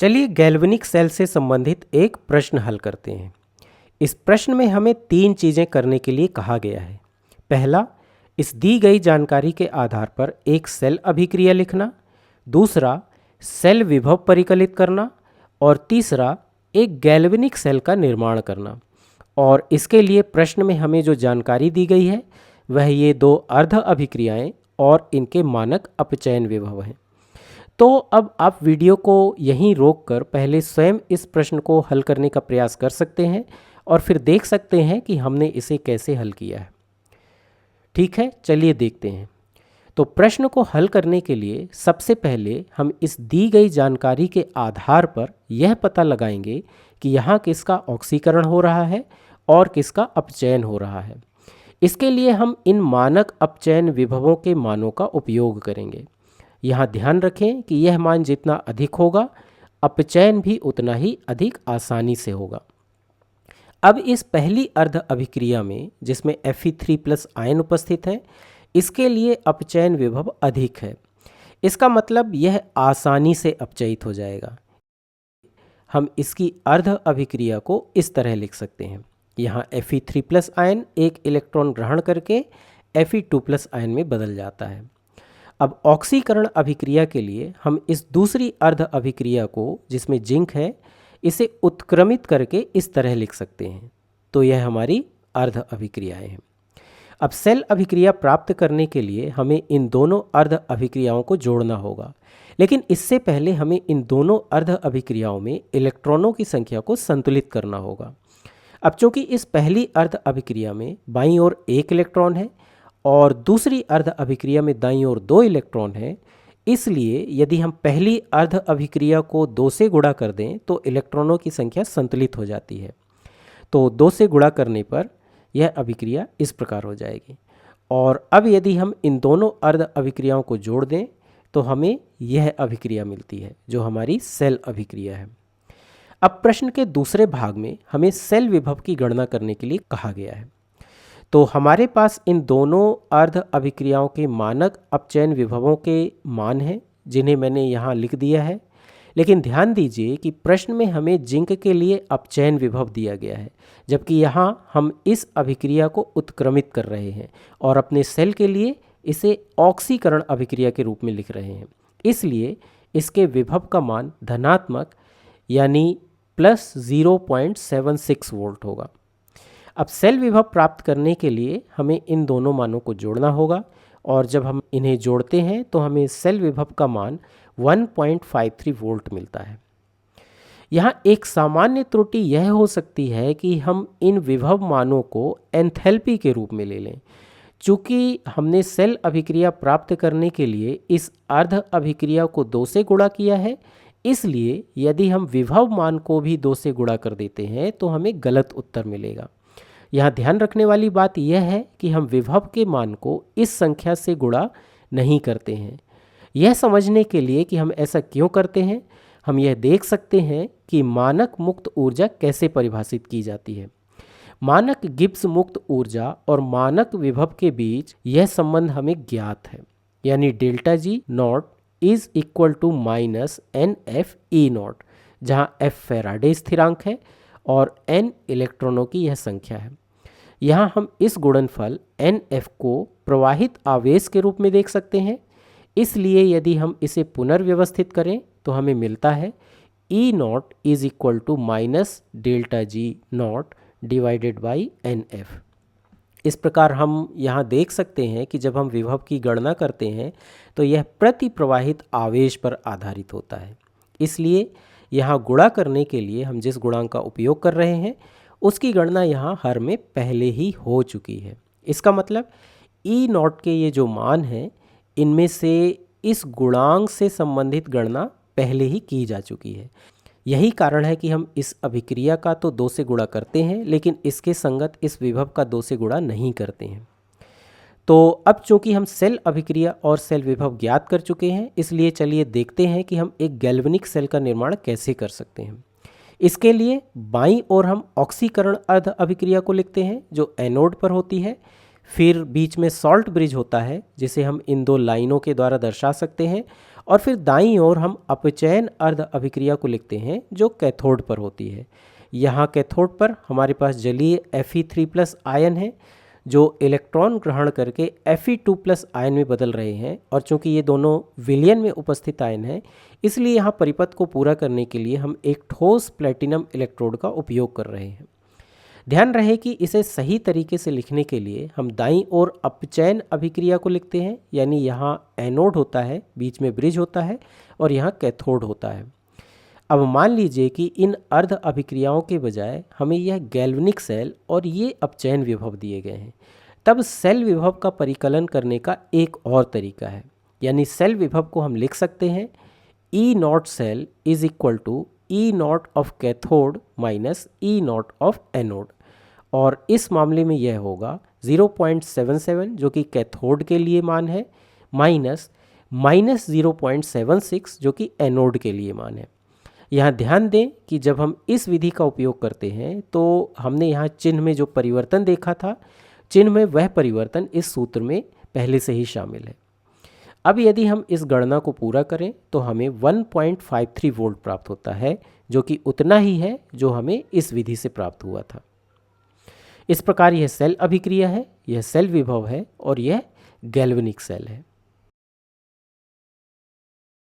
चलिए galvanic cell से संबंधित एक प्रश्न हल करते हैं। इस प्रश्न में हमें 3 चीज़ें करने के लिए कहा गया है। पहला, इस दी गई जानकारी के आधार पर एक सेल अभिक्रिया लिखना। दूसरा, सेल विभव परिकलित करना। और तीसरा, एक गैल्वेनिक सेल का निर्माण करना। और इसके लिए प्रश्न में हमें जो जानकारी दी गई है वह ये 2 अर्ध अभिक्रियाएं और इनके मानक अपचयन विभव हैं। तो अब आप वीडियो को यहीं रोककर पहले स्वयं इस प्रश्न को हल करने का प्रयास कर सकते हैं और फिर देख सकते हैं कि हमने इसे कैसे हल किया है। ठीक है, चलिए देखते हैं। तो प्रश्न को हल करने के लिए सबसे पहले हम इस दी गई जानकारी के आधार पर यह पता लगाएंगे कि यहाँ किसका ऑक्सीकरण हो रहा है और किसका अपचयन हो रहा है। इसके लिए हम इन मानक अपचयन विभवों के मानों का उपयोग करेंगे। यहाँ ध्यान रखें कि यह मान जितना अधिक होगा अपचयन भी उतना ही अधिक आसानी से होगा। अब इस पहली अर्ध अभिक्रिया में जिसमें Fe3+ आयन उपस्थित है, इसके लिए अपचयन विभव अधिक है। इसका मतलब यह आसानी से अपचयित हो जाएगा। हम इसकी अर्ध अभिक्रिया को इस तरह लिख सकते हैं। यहाँ Fe3+ आयन एक इलेक्ट्रॉन ग्रहण करके Fe2+ आयन में बदल जाता है। अब ऑक्सीकरण अभिक्रिया के लिए हम इस दूसरी अर्ध अभिक्रिया को जिसमें जिंक है इसे उत्क्रमित करके इस तरह लिख सकते हैं। तो यह हमारी अर्ध अभिक्रियाएं हैं। अब सेल अभिक्रिया प्राप्त करने के लिए हमें इन दोनों अर्ध अभिक्रियाओं को जोड़ना होगा, लेकिन इससे पहले हमें इन दोनों अर्ध अभिक्रियाओं में इलेक्ट्रॉनों की संख्या को संतुलित करना होगा। अब चूंकि इस पहली अर्ध अभिक्रिया में बाईं ओर 1 इलेक्ट्रॉन है और दूसरी अर्ध अभिक्रिया में दाईं ओर 2 इलेक्ट्रॉन है, इसलिए यदि हम पहली अर्ध अभिक्रिया को 2 से गुणा कर दें तो इलेक्ट्रॉनों की संख्या संतुलित हो जाती है। तो 2 से गुणा करने पर यह अभिक्रिया इस प्रकार हो जाएगी। और अब यदि हम इन दोनों अर्ध अभिक्रियाओं को जोड़ दें तो हमें यह अभिक्रिया मिलती है जो हमारी सेल अभिक्रिया है। अब प्रश्न के दूसरे भाग में हमें सेल विभव की गणना करने के लिए कहा गया है। तो हमारे पास इन दोनों अर्ध अभिक्रियाओं के मानक अपचयन विभवों के मान हैं जिन्हें मैंने यहाँ लिख दिया है। लेकिन ध्यान दीजिए कि प्रश्न में हमें जिंक के लिए अपचयन विभव दिया गया है, जबकि यहाँ हम इस अभिक्रिया को उत्क्रमित कर रहे हैं और अपने सेल के लिए इसे ऑक्सीकरण अभिक्रिया के रूप में लिख रहे हैं। इसलिए इसके विभव का मान धनात्मक यानी +0.76 वोल्ट होगा। अब सेल विभव प्राप्त करने के लिए हमें इन दोनों मानों को जोड़ना होगा और जब हम इन्हें जोड़ते हैं तो हमें सेल विभव का मान 1.53 वोल्ट मिलता है। यहाँ एक सामान्य त्रुटि यह हो सकती है कि हम इन विभव मानों को एंथैल्पी के रूप में ले लें। चूँकि हमने सेल अभिक्रिया प्राप्त करने के लिए इस अर्ध अभिक्रिया को 2 से गुणा किया है, इसलिए यदि हम विभव मान को भी 2 से गुणा कर देते हैं तो हमें गलत उत्तर मिलेगा। यहाँ ध्यान रखने वाली बात यह है कि हम विभव के मान को इस संख्या से गुणा नहीं करते हैं। यह समझने के लिए कि हम ऐसा क्यों करते हैं, हम यह देख सकते हैं कि मानक मुक्त ऊर्जा कैसे परिभाषित की जाती है। मानक गिब्स मुक्त ऊर्जा और मानक विभव के बीच यह संबंध हमें ज्ञात है, यानी ΔG0 is equal to -NFE0, जहाँ F फैराडे स्थिरांक है और N इलेक्ट्रॉनों की यह संख्या है। यहाँ हम इस गुणनफल NF को प्रवाहित आवेश के रूप में देख सकते हैं। इसलिए यदि हम इसे पुनर्व्यवस्थित करें तो हमें मिलता है E0 is equal to -ΔG0 divided by NF। इस प्रकार हम यहाँ देख सकते हैं कि जब हम विभव की गणना करते हैं तो यह प्रति प्रवाहित आवेश पर आधारित होता है। इसलिए यहाँ गुणा करने के लिए हम जिस गुणांक का उपयोग कर रहे हैं उसकी गणना यहाँ हर में पहले ही हो चुकी है। इसका मतलब E0 के ये जो मान हैं इनमें से इस गुणांक से संबंधित गणना पहले ही की जा चुकी है। यही कारण है कि हम इस अभिक्रिया का तो 2 से गुणा करते हैं, लेकिन इसके संगत इस विभव का 2 से गुणा नहीं करते हैं। तो अब चूंकि हम सेल अभिक्रिया और सेल विभव ज्ञात कर चुके हैं, इसलिए चलिए देखते हैं कि हम एक गैल्वेनिक सेल का निर्माण कैसे कर सकते हैं। इसके लिए बाईं ओर हम ऑक्सीकरण अर्ध अभिक्रिया को लिखते हैं जो एनोड पर होती है। फिर बीच में सॉल्ट ब्रिज होता है जिसे हम इन 2 लाइनों के द्वारा दर्शा सकते हैं और फिर दाईं ओर हम अपचयन अर्ध अभिक्रिया को लिखते हैं जो कैथोड पर होती है। यहाँ कैथोड पर हमारे पास जलीय Fe3+ आयन है जो इलेक्ट्रॉन ग्रहण करके Fe2+ आयन में बदल रहे हैं, और चूंकि ये दोनों विलयन में उपस्थित आयन हैं इसलिए यहाँ परिपथ को पूरा करने के लिए हम एक ठोस प्लेटिनम इलेक्ट्रोड का उपयोग कर रहे हैं। ध्यान रहे कि इसे सही तरीके से लिखने के लिए हम दाईं ओर अपचयन अभिक्रिया को लिखते हैं, यानी यहाँ एनोड होता है, बीच में ब्रिज होता है और यहाँ कैथोड होता है। अब मान लीजिए कि इन अर्ध अभिक्रियाओं के बजाय हमें यह गैल्वेनिक सेल और ये अपचयन विभव दिए गए हैं। तब सेल विभव का परिकलन करने का एक और तरीका है, यानी सेल विभव को हम लिख सकते हैं E0 cell is equal to E0 of cathode minus E0 of anode, और इस मामले में यह होगा 0.77 जो कि कैथोड के लिए मान है माइनस 0.76 जो कि एनोड के लिए मान है। यहाँ ध्यान दें कि जब हम इस विधि का उपयोग करते हैं तो हमने यहाँ चिन्ह में जो परिवर्तन देखा था, चिन्ह में वह परिवर्तन इस सूत्र में पहले से ही शामिल है। अब यदि हम इस गणना को पूरा करें तो हमें 1.53 वोल्ट प्राप्त होता है, जो कि उतना ही है जो हमें इस विधि से प्राप्त हुआ था। इस प्रकार यह सेल अभिक्रिया है, यह सेल विभव है और यह गैल्वेनिक सेल है।